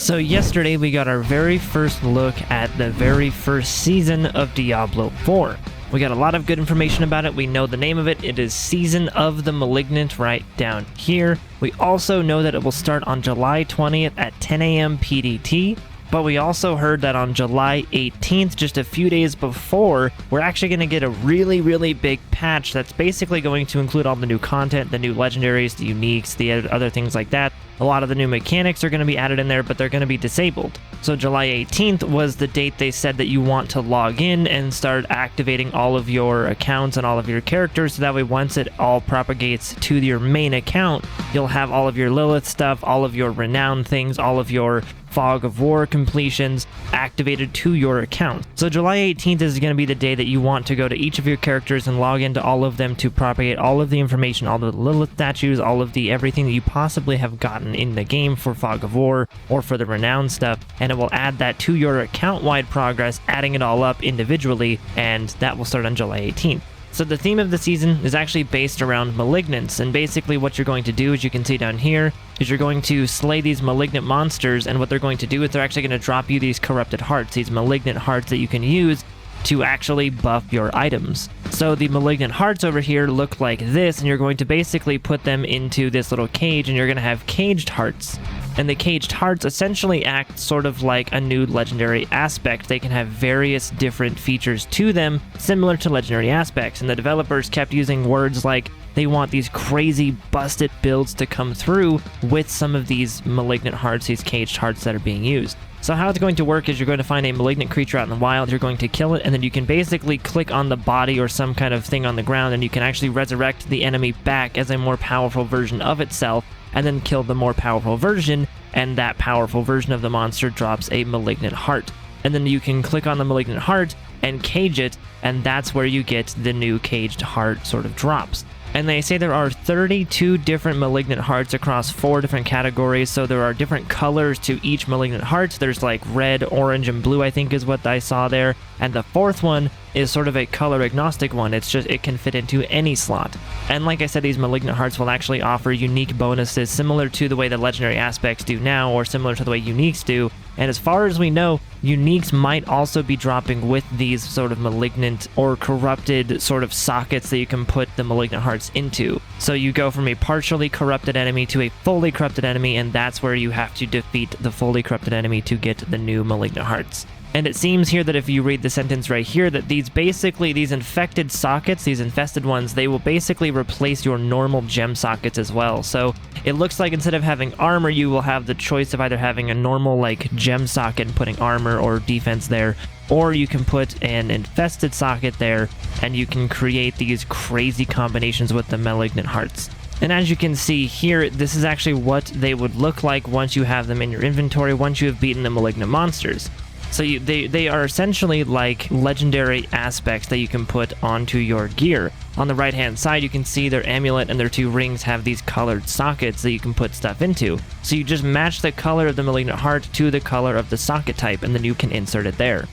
So yesterday we got our very first look at the very first season of Diablo 4. We got a lot of good information about it. We know the name of it. It is Season of the Malignant right down here. We also know that it will start on July 20th at 10 a.m. PDT. But we also heard that on July 18th, just a few days before, we're actually going to get a really big patch that's basically going to include all the new content, the new legendaries, the uniques, the other things like that. A lot of the new mechanics are going to be added in there, but they're going to be disabled. So July 18th was the date they said that you want to log in and start activating all of your accounts and all of your characters, so that way once it all propagates to your main account, you'll have all of your Lilith stuff, all of your renown things, all of your Fog of War completions activated to your account. So July 18th is going to be the day that you want to go to each of your characters and log into all of them to propagate all of the information, all the Lilith statues, all of the everything that you possibly have gotten in the game for Fog of War or for the renown stuff, and it will add that to your account-wide progress, adding it all up individually, and that will start on July 18th. So the theme of the season is actually based around Malignants, and basically what you're going to do, as you can see down here, is you're going to slay these malignant monsters, and what they're going to do is they're actually going to drop you these corrupted hearts, these malignant hearts that you can use to actually buff your items. So the malignant hearts over here look like this, and you're going to basically put them into this little cage, and you're going to have caged hearts. And the caged hearts essentially act sort of like a new legendary aspect. They can have various different features to them, similar to legendary aspects, and the developers kept using words like they want these crazy busted builds to come through with some of these malignant hearts, these caged hearts that are being used. So how it's going to work is you're going to find a malignant creature out in the wild, you're going to kill it, and then you can basically click on the body or some kind of thing on the ground, and you can actually resurrect the enemy back as a more powerful version of itself, and then kill the more powerful version, and that powerful version of the monster drops a malignant heart. And then you can click on the malignant heart and cage it, and that's where you get the new caged heart sort of drops. And they say there are 32 different malignant hearts across 4 different categories, so there are different colors to each malignant heart. There's like red, orange, and blue, I think is what I saw there. And the 4th one is sort of a color agnostic one. It's just, it can fit into any slot. And like I said, these malignant hearts will actually offer unique bonuses similar to the way the legendary aspects do now, or similar to the way uniques do. And as far as we know, uniques might also be dropping with these sort of malignant or corrupted sort of sockets that you can put the malignant hearts into. So you go from a partially corrupted enemy to a fully corrupted enemy, and that's where you have to defeat the fully corrupted enemy to get the new malignant hearts. And it seems here that if you read the sentence right here, that these infected sockets, these infested ones, they will basically replace your normal gem sockets as well. So it looks like instead of having armor, you will have the choice of either having a normal like gem socket and putting armor or defense there, or you can put an infested socket there, and you can create these crazy combinations with the malignant hearts. And as you can see here, this is actually what they would look like once you have them in your inventory, once you have beaten the malignant monsters. So they are essentially like legendary aspects that you can put onto your gear. On the right hand side, you can see their amulet and their 2 rings have these colored sockets that you can put stuff into. So you just match the color of the malignant heart to the color of the socket type, and then you can insert it there.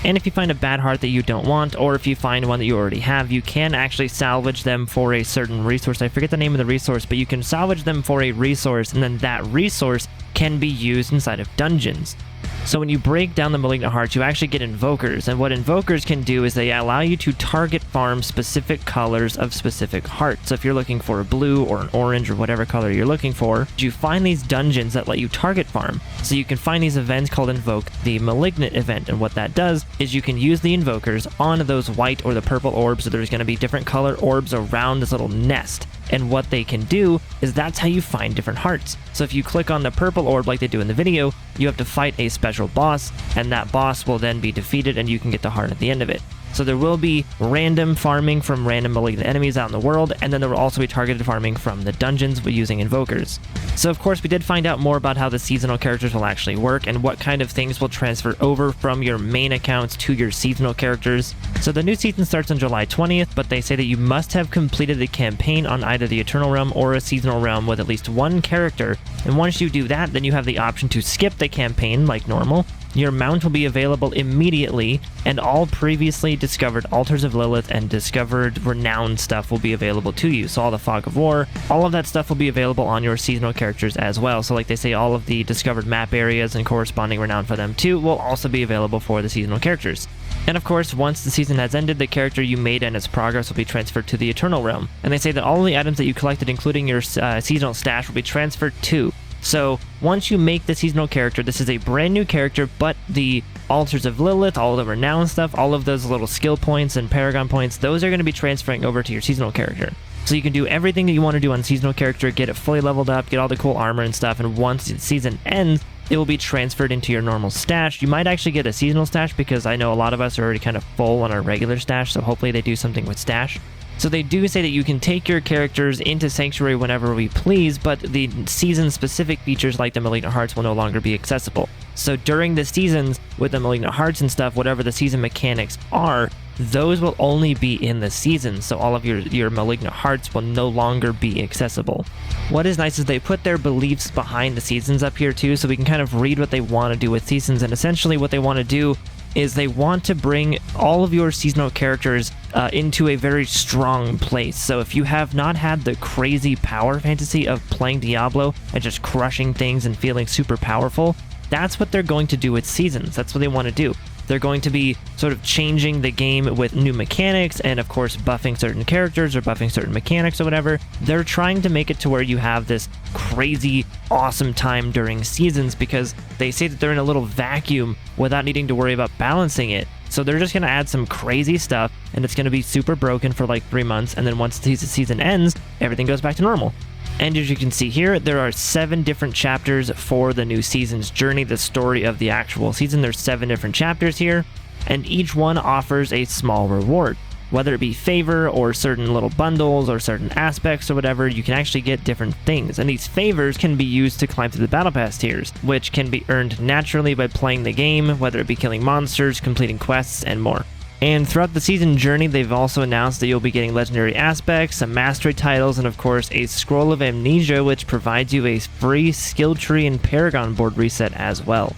And if you find a bad heart that you don't want, or if you find one that you already have, you can actually salvage them for a certain resource. I forget the name of the resource, but you can salvage them for a resource, and then that resource can be used inside of dungeons. So when you break down the malignant hearts, you actually get invokers, and what invokers can do is they allow you to target farm specific colors of specific hearts. So if you're looking for a blue or an orange or whatever color you're looking for, you find these dungeons that let you target farm. So you can find these events called Invoke the Malignant event, and what that does is you can use the invokers on those white or the purple orbs, so there's going to be different color orbs around this little nest. And what they can do is that's how you find different hearts. So if you click on the purple orb like they do in the video, you have to fight a special boss, and that boss will then be defeated and you can get the heart at the end of it. So there will be random farming from random malignant enemies out in the world, and then there will also be targeted farming from the dungeons using invokers. So of course we did find out more about how the seasonal characters will actually work and what kind of things will transfer over from your main accounts to your seasonal characters. So the new season starts on July 20th, but they say that you must have completed the campaign on either the Eternal Realm or a seasonal realm with at least 1 character, and once you do that, then you have the option to skip the campaign like normal, Your mount will be available immediately, and all previously discovered Altars of Lilith and discovered Renown stuff will be available to you. So all the Fog of War, all of that stuff will be available on your seasonal characters as well. So like they say, all of the discovered map areas and corresponding Renown for them too will also be available for the seasonal characters. And of course, once the season has ended, the character you made and its progress will be transferred to the Eternal Realm. And they say that all of the items that you collected, including your seasonal stash, will be transferred too. So once you make the seasonal character, this is a brand new character, but the Altars of Lilith, all the Renown stuff, all of those little skill points and Paragon points, those are going to be transferring over to your seasonal character. So you can do everything that you want to do on seasonal character, get it fully leveled up, get all the cool armor and stuff, and once the season ends, it will be transferred into your normal stash. You might actually get a seasonal stash because I know a lot of us are already kind of full on our regular stash, so hopefully they do something with stash. So they do say that you can take your characters into Sanctuary whenever we please, but the season-specific features like the Malignant Hearts will no longer be accessible. So during the seasons with the Malignant Hearts and stuff, whatever the season mechanics are, those will only be in the season, so all of your Malignant Hearts will no longer be accessible. What is nice is they put their beliefs behind the seasons up here too, so we can kind of read what they want to do with seasons, and essentially what they want to do is they want to bring all of your seasonal characters into a very strong place. So if you have not had the crazy power fantasy of playing Diablo and just crushing things and feeling super powerful, that's what they're going to do with seasons. That's what they want to do. They're going to be sort of changing the game with new mechanics and of course buffing certain characters or buffing certain mechanics or whatever. They're trying to make it to where you have this crazy awesome time during seasons because they say that they're in a little vacuum without needing to worry about balancing it. So they're just going to add some crazy stuff and it's going to be super broken for like 3 months, and then once the season ends, everything goes back to normal. And as you can see here, there are 7 different chapters for the new season's journey, the story of the actual season. There's 7 different chapters here, and each one offers a small reward. Whether it be favor or certain little bundles or certain aspects or whatever, you can actually get different things. And these favors can be used to climb through the Battle Pass tiers, which can be earned naturally by playing the game, whether it be killing monsters, completing quests, and more. And throughout the season journey, they've also announced that you'll be getting legendary aspects, some mastery titles, and of course a Scroll of Amnesia, which provides you a free skill tree and Paragon board reset as well.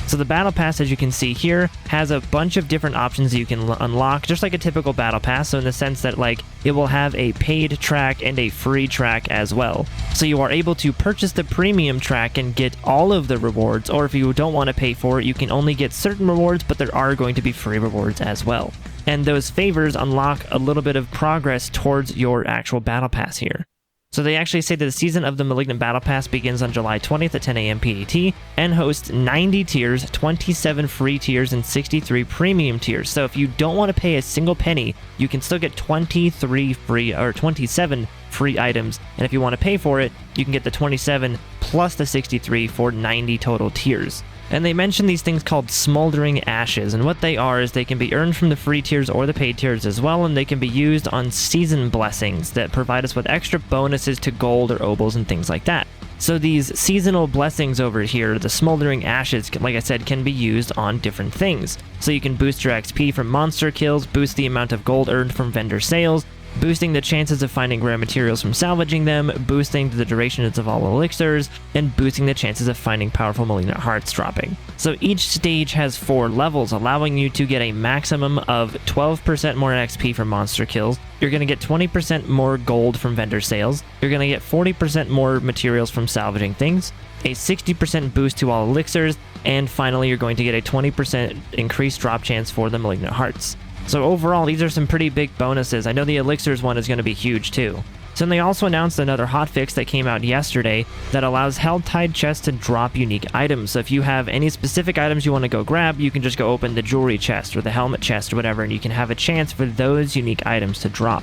So the Battle Pass, as you can see here, has a bunch of different options that you can unlock, just like a typical Battle Pass, so in the sense that like it will have a paid track and a free track as well. So you are able to purchase the premium track and get all of the rewards, or if you don't want to pay for it, you can only get certain rewards, but there are going to be free rewards as well. And those favors unlock a little bit of progress towards your actual Battle Pass here. So they actually say that the season of the Malignant Battle Pass begins on July 20th at 10 a.m. PDT and hosts 90 tiers, 27 free tiers, and 63 premium tiers. So if you don't want to pay a single penny, you can still get 27 free items. And if you want to pay for it, you can get the 27 plus the 63 for 90 total tiers. And they mention these things called Smoldering Ashes, and what they are is they can be earned from the free tiers or the paid tiers as well, and they can be used on season blessings that provide us with extra bonuses to gold or obols and things like that. So these seasonal blessings over here, the Smoldering Ashes, like I said, can be used on different things. So you can boost your XP from monster kills, boost the amount of gold earned from vendor sales, boosting the chances of finding rare materials from salvaging them, boosting the durations of all elixirs, and boosting the chances of finding powerful Malignant Hearts dropping. So each stage has 4 levels, allowing you to get a maximum of 12% more XP from monster kills. You're going to get 20% more gold from vendor sales. You're going to get 40% more materials from salvaging things, a 60% boost to all elixirs, and finally you're going to get a 20% increased drop chance for the Malignant Hearts. So overall, these are some pretty big bonuses. I know the elixirs one is going to be huge too. So then they also announced another hotfix that came out yesterday that allows Helltide chests to drop unique items. So if you have any specific items you want to go grab, you can just go open the jewelry chest or the helmet chest or whatever, and you can have a chance for those unique items to drop.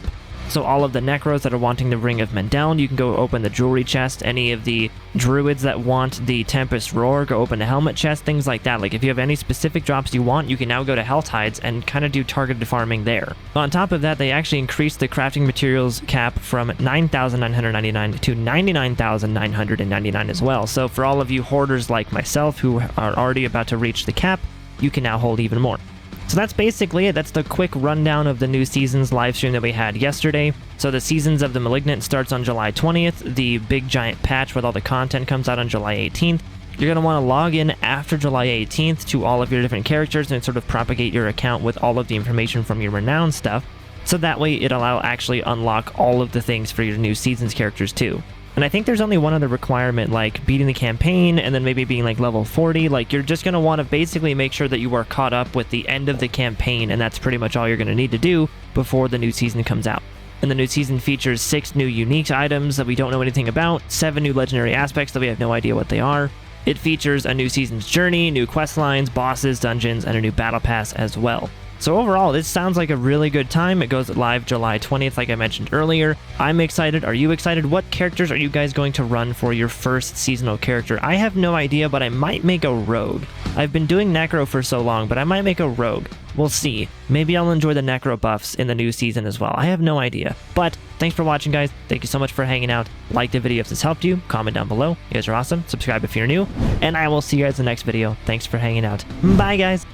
So all of the Necros that are wanting the Ring of Mendel, you can go open the jewelry chest. Any of the Druids that want the Tempest Roar, go open the helmet chest, things like that. Like if you have any specific drops you want, you can now go to Helltides and kind of do targeted farming there. On top of that, they actually increased the crafting materials cap from 9,999 to 99,999 as well. So for all of you hoarders like myself who are already about to reach the cap, you can now hold even more. So that's basically it. That's the quick rundown of the new seasons live stream that we had yesterday. So the Seasons of the Malignant starts on July 20th. The big giant patch with all the content comes out on July 18th. You're going to want to log in after July 18th to all of your different characters and sort of propagate your account with all of the information from your renowned stuff. So that way it'll actually unlock all of the things for your new season's characters too. And I think there's only one other requirement, like beating the campaign and then maybe being like level 40. Like, you're just going to want to basically make sure that you are caught up with the end of the campaign, and that's pretty much all you're going to need to do before the new season comes out. And the new season features 6 new unique items that we don't know anything about, 7 new legendary aspects that we have no idea what they are. It features a new season's journey, new quest lines, bosses, dungeons, and a new battle pass as well. So overall, this sounds like a really good time. It goes live July 20th, like I mentioned earlier. I'm excited. Are you excited? What characters are you guys going to run for your first seasonal character? I have no idea, but I might make a rogue. I've been doing Necro for so long, but I might make a rogue. We'll see. Maybe I'll enjoy the Necro buffs in the new season as well. I have no idea. But thanks for watching, guys. Thank you so much for hanging out. Like the video if this helped you. Comment down below. You guys are awesome. Subscribe if you're new. And I will see you guys in the next video. Thanks for hanging out. Bye, guys.